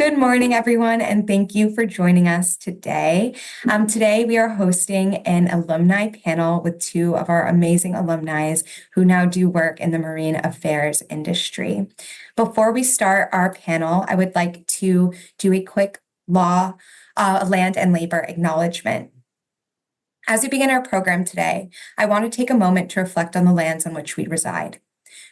Good morning, everyone, and thank you for joining us today. Today, we are hosting an alumni panel with two of our amazing alumni who now do work in the marine affairs industry. Before we start our panel, I would like to do a quick land and labor acknowledgement. As we begin our program today, I want to take a moment to reflect on the lands on which we reside.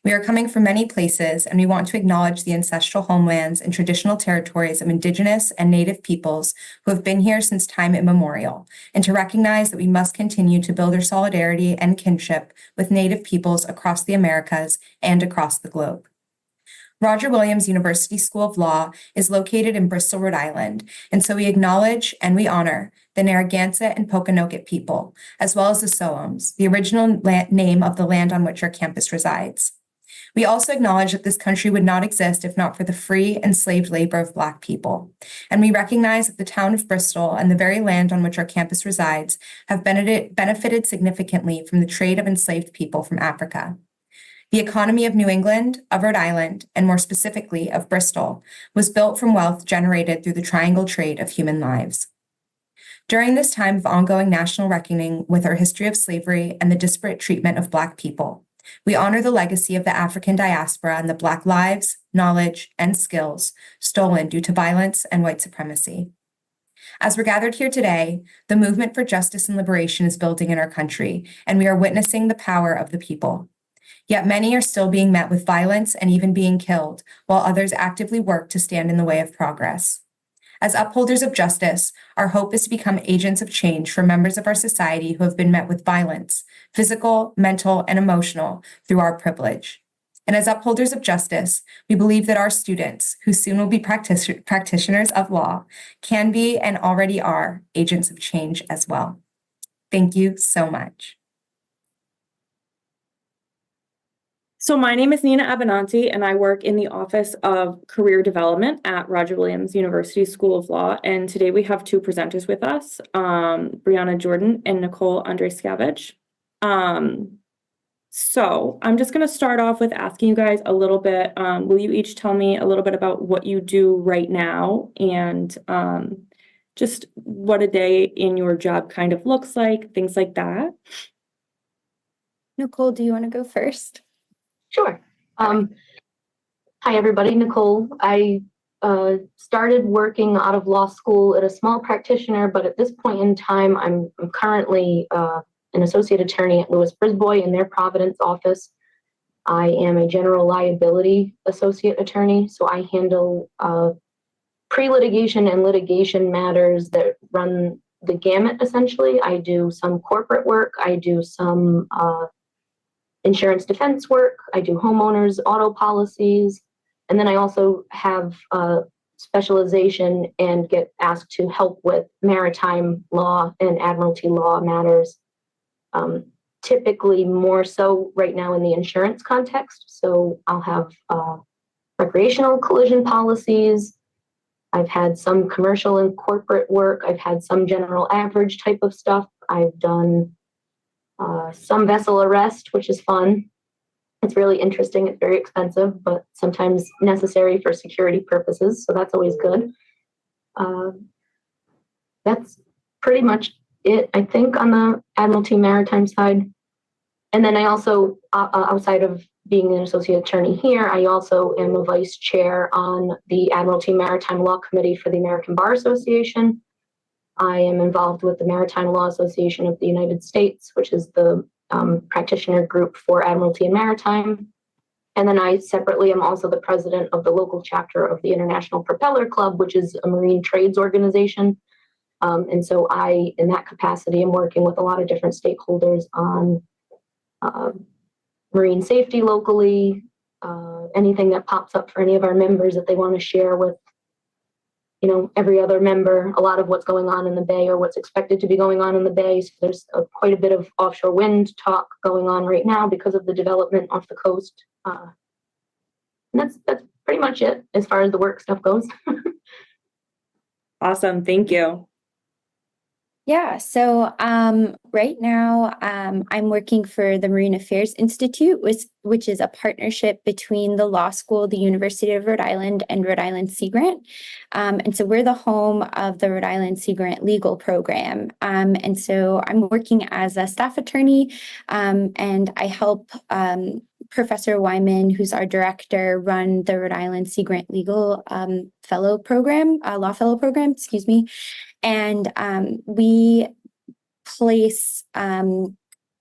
We are coming from many places, and we want to acknowledge the ancestral homelands and traditional territories of Indigenous and Native peoples who have been here since time immemorial, and to recognize that we must continue to build our solidarity and kinship with Native peoples across the Americas and across the globe. Roger Williams University School of Law is located in Bristol, Rhode Island, and so we acknowledge and we honor the Narragansett and Pokanoket people, as well as the Soams, the original name of the land on which our campus resides. We also acknowledge that this country would not exist if not for the free enslaved labor of Black people. And we recognize that the town of Bristol and the very land on which our campus resides have benefited significantly from the trade of enslaved people from Africa. The economy of New England, of Rhode Island, and more specifically of Bristol, was built from wealth generated through the triangle trade of human lives. During this time of ongoing national reckoning with our history of slavery and the disparate treatment of Black people, we honor the legacy of the African diaspora and the Black lives, knowledge, and skills stolen due to violence and white supremacy. As we're gathered here today, the movement for justice and liberation is building in our country, and we are witnessing the power of the people. Yet many are still being met with violence and even being killed, while others actively work to stand in the way of progress. As upholders of justice, our hope is to become agents of change for members of our society who have been met with violence, physical, mental, and emotional, through our privilege. And as upholders of justice, we believe that our students, who soon will be practitioners of law, can be and already are agents of change as well. Thank you so much. So my name is Nina Abbenante, and I work in the Office of Career Development at Roger Williams University School of Law. And today we have two presenters with us, Brianna Jordan and Nicole Andrescavage. So I'm just going to start off with asking you guys a little bit. Will you each tell me a little bit about what you do right now and just what a day in your job kind of looks like, things like that? Nicole, do you want to go first? Sure. Hi, everybody. Nicole. I started working out of law school at a small practitioner, but at this point in time, I'm currently an associate attorney at Lewis Brisbois in their Providence office. I am a general liability associate attorney, so I handle pre-litigation and litigation matters that run the gamut, essentially. I do some corporate work. I do some insurance defense work. I do homeowners, auto policies, and then I also have specialization and get asked to help with maritime law and admiralty law matters, typically more so right now in the insurance context. So I'll have recreational collision policies. I've had some commercial and corporate work. I've had some general average type of stuff. I've done some vessel arrest, which is fun. It's really interesting. It's very expensive, but sometimes necessary for security purposes. So that's always good. That's pretty much it, I think, on the Admiralty Maritime side. And then I also, outside of being an associate attorney here, I also am a vice chair on the Admiralty Maritime Law Committee for the American Bar Association. I am involved with the Maritime Law Association of the United States, which is the practitioner group for Admiralty and Maritime. And then I separately am also the president of the local chapter of the International Propeller Club, which is a marine trades organization. And so I, in that capacity, am working with a lot of different stakeholders on marine safety locally, anything that pops up for any of our members that they want to share with every other member, a lot of what's going on in the Bay or what's expected to be going on in the Bay. So there's quite a bit of offshore wind talk going on right now because of the development off the coast. And that's pretty much it as far as the work stuff goes. Awesome. Thank you. Yeah, so right now I'm working for the Marine Affairs Institute, which is a partnership between the law school, the University of Rhode Island, and Rhode Island Sea Grant. And so we're the home of the Rhode Island Sea Grant legal program. And so I'm working as a staff attorney, and I help Professor Wyman, who's our director, run the Rhode Island Sea Grant legal fellow program, law fellow program, excuse me. And we place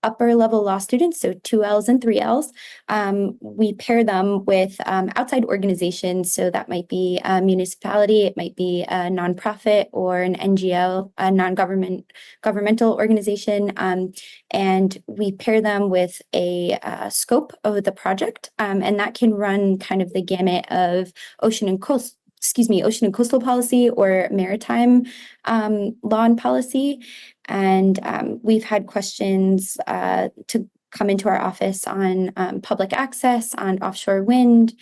upper level law students, so 2Ls and 3Ls. We pair them with outside organizations. So that might be a municipality, it might be a nonprofit or an NGO, a governmental organization. And we pair them with a scope of the project. And that can run kind of the gamut of ocean and coastal policy or maritime law and policy. And we've had questions to come into our office on public access, on offshore wind,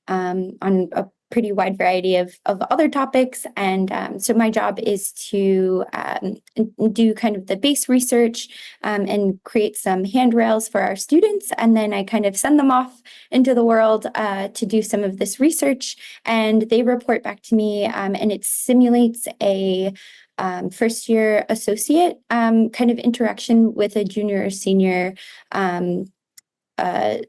on a pretty wide variety of other topics. And so my job is to do kind of the base research and create some handrails for our students. And then I kind of send them off into the world to do some of this research. And they report back to me, and it simulates a first year associate kind of interaction with a junior or senior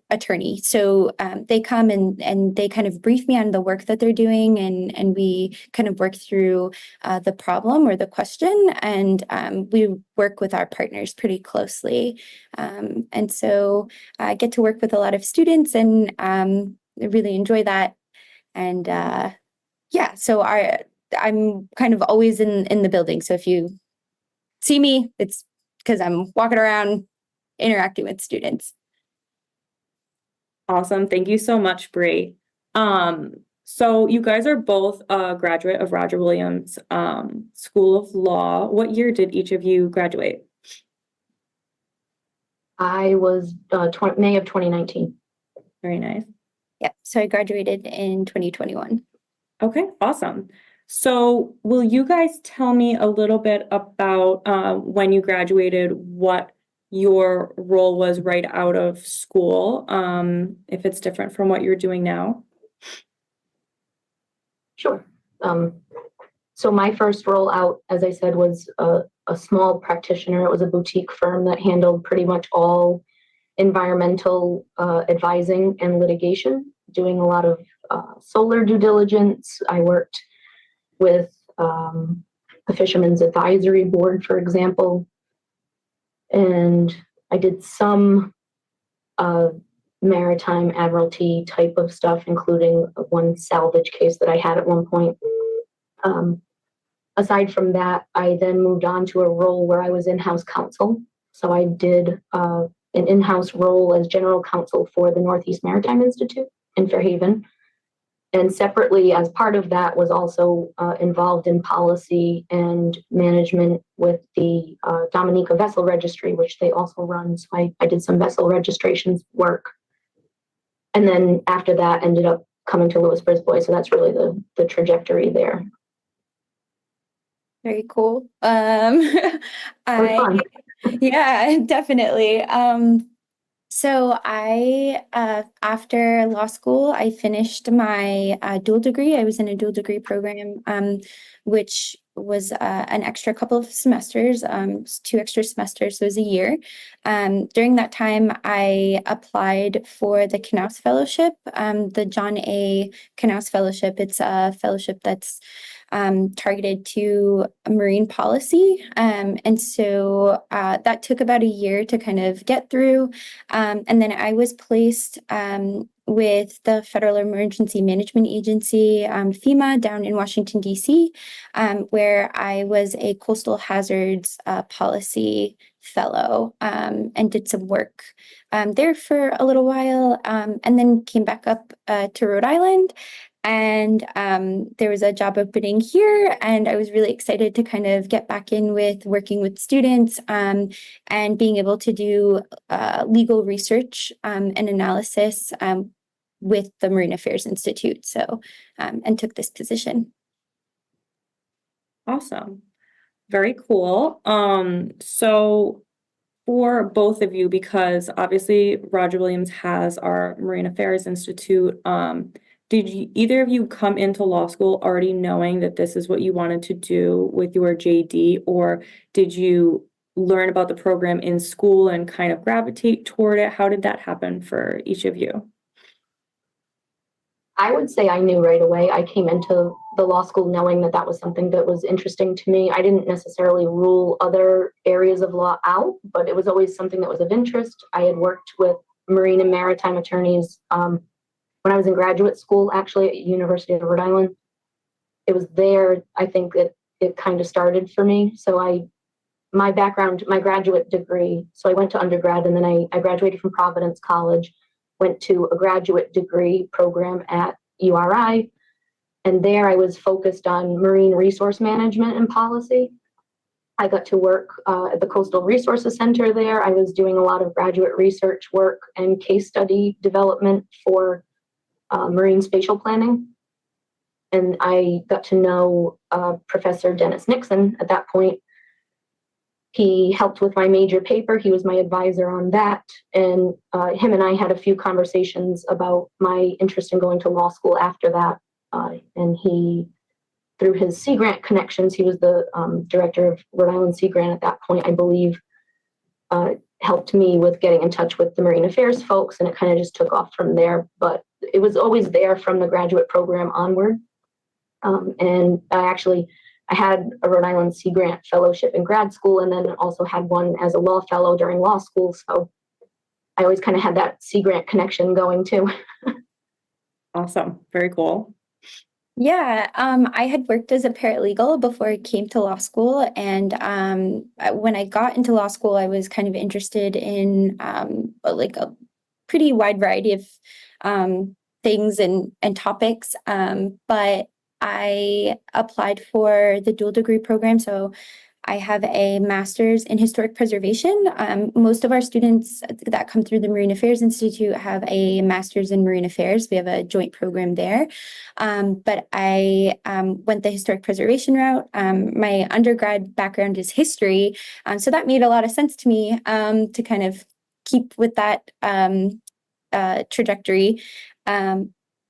attorney. So they come and they kind of brief me on the work that they're doing, and we kind of work through the problem or the question, and we work with our partners pretty closely. And so I get to work with a lot of students, and I really enjoy that. And yeah, so I'm kind of always in the building. So if you see me, it's because I'm walking around interacting with students. Awesome. Thank you so much, Bree. So you guys are both a graduate of Roger Williams School of Law. What year did each of you graduate? I was May of 2019. Very nice. Yep. So I graduated in 2021. Okay, awesome. So will you guys tell me a little bit about when you graduated, what your role was right out of school, if it's different from what you're doing now? Sure. So my first role out, as I said, was a small practitioner. It was a boutique firm that handled pretty much all environmental advising and litigation, doing a lot of solar due diligence. I worked with the Fishermen's Advisory Board, for example, and I did some maritime admiralty type of stuff, including one salvage case that I had at one point. Aside from that, I then moved on to a role where I was in-house counsel. So I did an in-house role as general counsel for the Northeast Maritime Institute in Fairhaven. And separately, as part of that, was also involved in policy and management with the Dominica Vessel Registry, which they also run. So I did some vessel registrations work. And then after that, ended up coming to Louis Brisbois. So that's really the trajectory there. Very cool. Fun. Yeah, definitely. So I, after law school, I finished my dual degree. I was in a dual degree program, which was an extra couple of semesters, 2 extra semesters, so it was a year. During that time, I applied for the Knaus Fellowship, the John A. Knaus Fellowship. It's a fellowship that's targeted to marine policy. And so that took about a year to kind of get through. And then I was placed with the Federal Emergency Management Agency, FEMA, down in Washington, D.C., where I was a coastal hazards policy fellow and did some work there for a little while, and then came back up to Rhode Island. And there was a job opening here, and I was really excited to kind of get back in with working with students and being able to do legal research and analysis with the Marine Affairs Institute. So, and took this position. Awesome. Very cool. So for both of you, because obviously Roger Williams has our Marine Affairs Institute, did either of you come into law school already knowing that this is what you wanted to do with your JD, or did you learn about the program in school and kind of gravitate toward it? How did that happen for each of you? I would say I knew right away. I came into the law school knowing that that was something that was interesting to me. I didn't necessarily rule other areas of law out, but it was always something that was of interest. I had worked with marine and maritime attorneys when I was in graduate school, actually at University of Rhode Island. It was there, I think, that it kind of started for me. So my background, my graduate degree, so I went to undergrad and then I graduated from Providence College, went to a graduate degree program at URI, and there I was focused on marine resource management and policy. I got to work at the Coastal Resources Center there. I was doing a lot of graduate research work and case study development for marine spatial planning. And I got to know Professor Dennis Nixon at that point. He helped with my major paper. He was my advisor on that. And him and I had a few conversations about my interest in going to law school after that. And he, through his Sea Grant connections, he was the director of Rhode Island Sea Grant at that point, I believe, helped me with getting in touch with the Marine Affairs folks. And it kind of just took off from there. But it was always there from the graduate program onward. And I had a Rhode Island Sea Grant fellowship in grad school, and then also had one as a law fellow during law school. So I always kind of had that Sea Grant connection going too. Awesome. Very cool. Yeah, I had worked as a paralegal before I came to law school. And when I got into law school, I was kind of interested in like a pretty wide variety of things and topics. But I applied for the dual degree program. So I have a master's in historic preservation. Most of our students that come through the Marine Affairs Institute have a master's in marine affairs. We have a joint program there. But I went the historic preservation route. My undergrad background is history. So that made a lot of sense to me to kind of keep with that trajectory.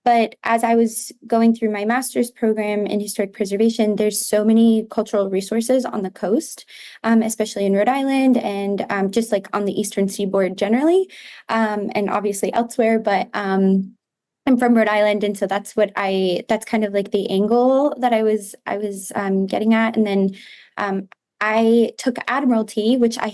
But as I was going through my master's program in historic preservation, there's so many cultural resources on the coast, especially in Rhode Island and just like on the Eastern Seaboard generally, and obviously elsewhere. But I'm from Rhode Island, and so that's kind of like the angle that I was getting at. And then I took admiralty, which I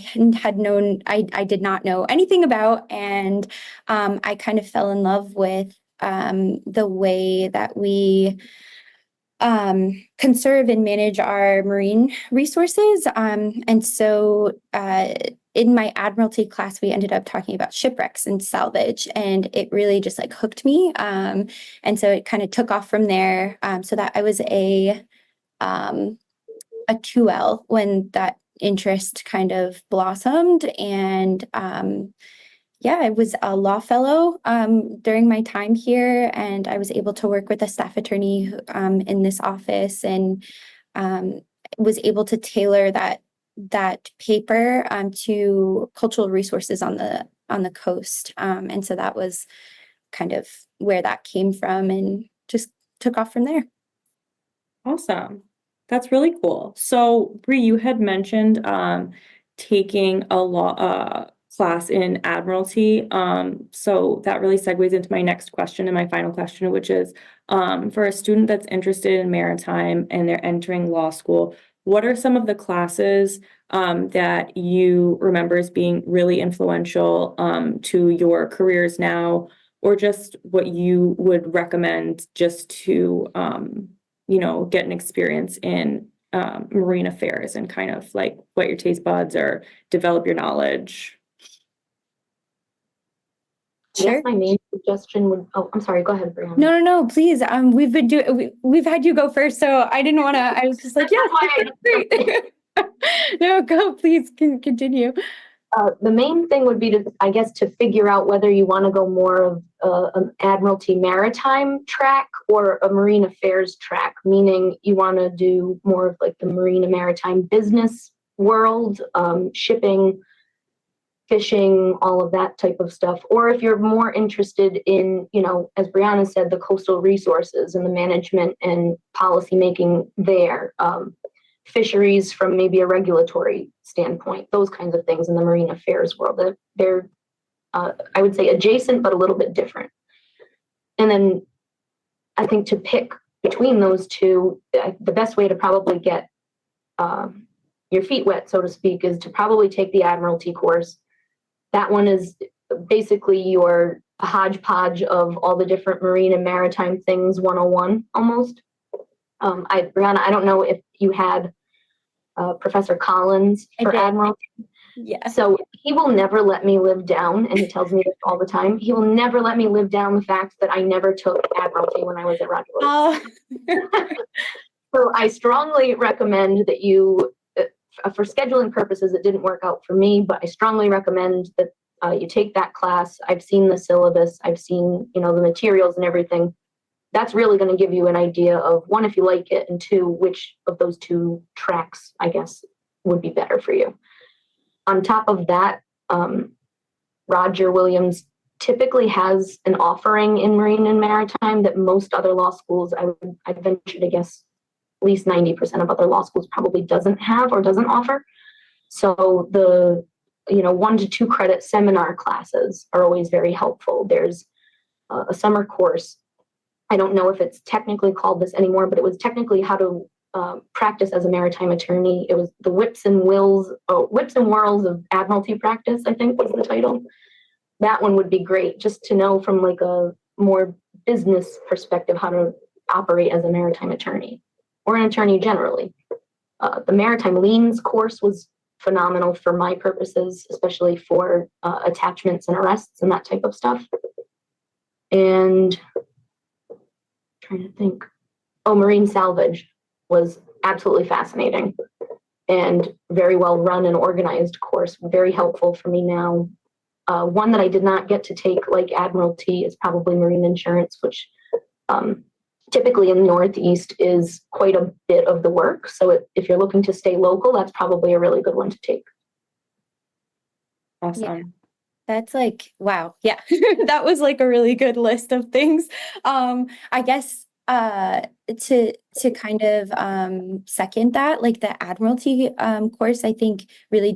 did not know anything about, and I kind of fell in love with the way that we conserve and manage our marine resources. And so in my admiralty class, we ended up talking about shipwrecks and salvage, and it really just like hooked me. And so it kind of took off from there. So that I was a 2L when that interest kind of blossomed. And yeah, I was a law fellow during my time here, and I was able to work with a staff attorney in this office, and was able to tailor that paper to cultural resources on the coast. And so that was kind of where that came from, and just took off from there. Awesome. That's really cool. So, Bree, you had mentioned taking a law class in admiralty. So that really segues into my next question and my final question, which is for a student that's interested in maritime and they're entering law school, what are some of the classes that you remember as being really influential to your careers now, or just what you would recommend just to, get an experience in marine affairs and kind of like whet your taste buds or develop your knowledge? Sure. Yes, my main suggestion would, I'm sorry, go ahead, Brianna. No, please. We've had you go first, so I didn't want to, I was just like, yeah, great. No, go, please continue. The main thing would be to, I guess, to figure out whether you want to go more of an admiralty maritime track or a marine affairs track, meaning you want to do more of like the marine and maritime business world, shipping, fishing, all of that type of stuff. Or if you're more interested in, you know, as Brianna said, the coastal resources and the management and policy making there, fisheries from maybe a regulatory standpoint, those kinds of things in the marine affairs world. They're I would say adjacent, but a little bit different. And then I think to pick between those two, the best way to probably get your feet wet, so to speak, is to probably take the Admiralty course. That one is basically your hodgepodge of all the different marine and maritime things 101 almost. Brianna, I don't know if you had Professor Collins for Admiralty. Yeah. So he will never let me live down, and he tells me this all the time. He will never let me live down the fact that I never took Admiralty when I was at Roger Williams. Oh. So I strongly recommend that you, for scheduling purposes, it didn't work out for me, but I strongly recommend that you take that class. I've seen the syllabus, I've seen, you know, the materials and everything. That's really going to give you an idea of, one, if you like it, and two, which of those two tracks, I guess, would be better for you. On top of that, Roger Williams typically has an offering in marine and maritime that most other law schools, I'd venture to guess, at least 90% of other law schools probably doesn't have or doesn't offer. So the, you know, 1 to 2 credit seminar classes are always very helpful. There's a summer course. I don't know if it's technically called this anymore, but it was technically how to practice as a maritime attorney. It was the whips and whirls of Admiralty practice, I think was the title. That one would be great, just to know from like a more business perspective how to operate as a maritime attorney or an attorney generally. The maritime liens course was phenomenal for my purposes, especially for attachments and arrests and that type of stuff. And trying to think. Oh, marine salvage was absolutely fascinating and very well run and organized course, very helpful for me now. One that I did not get to take, like Admiralty, is probably marine insurance, which typically in the Northeast is quite a bit of the work. So if you're looking to stay local, that's probably a really good one to take. Awesome. Yeah. That's like, wow. Yeah. That was like a really good list of things. I guess to kind of second that, like the Admiralty course, I think really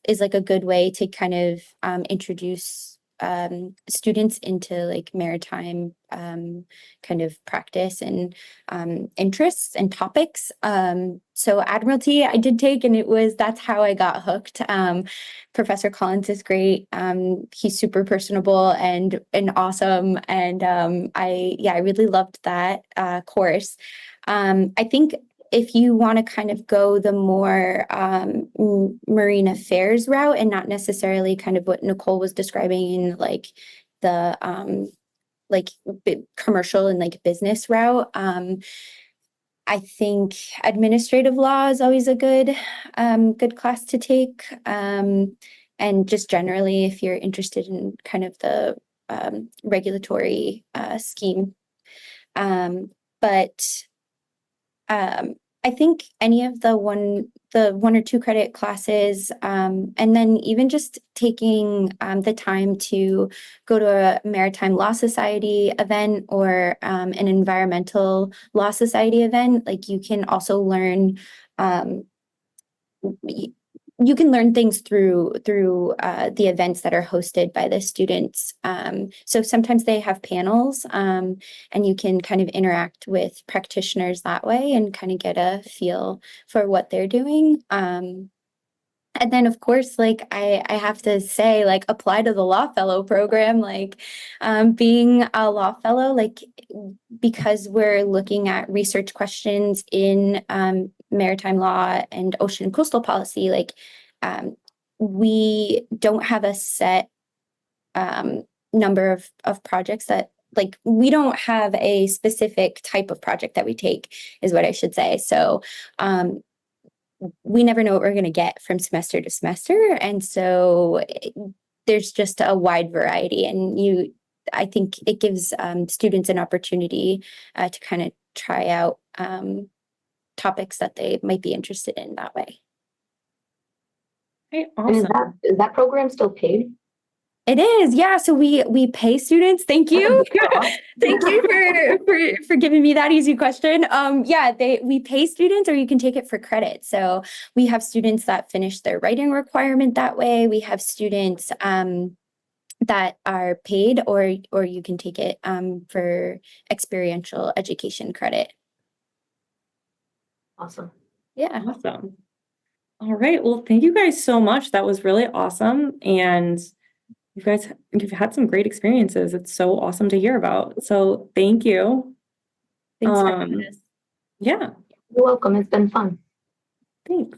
is like a good way to kind of introduce students into like maritime kind of practice and interests and topics. So Admiralty I did take, and that's how I got hooked. Professor Collins is great. He's super personable and awesome. And I really loved that course. I think if you want to kind of go the more marine affairs route and not necessarily kind of what Nicole was describing in like the commercial and like business route, I think administrative law is always a good class to take. And just generally, if you're interested in kind of the regulatory scheme. But I think any of the 1 or 2 credit classes, and then even just taking the time to go to a maritime law society event or an environmental law society event, like you can also learn you can learn things through the events that are hosted by the students. So sometimes they have panels, and you can kind of interact with practitioners that way and kind of get a feel for what they're doing. And then, of course, like I have to say, like apply to the Law Fellow program, like being a Law Fellow, like because we're looking at research questions in maritime law and ocean and coastal policy, like we don't have a set number of projects that, like, we don't have a specific type of project that we take, is what I should say. So we never know what we're going to get from semester to semester. And so there's just a wide variety, and I think it gives students an opportunity to kind of try out topics that they might be interested in that way. Okay, And awesome. is that program still paid? It is, yeah. So we pay students. Thank you. Thank you for giving me that easy question. Yeah, we pay students, or you can take it for credit. So we have students that finish their writing requirement that way. We have students that are paid, or you can take it for experiential education credit. Awesome. Yeah. Awesome. All right. Well, thank you guys so much. That was really awesome. And you've had some great experiences. It's so awesome to hear about. So thank you. Thanks for having us. Yeah, You're welcome. It's been fun. thanks.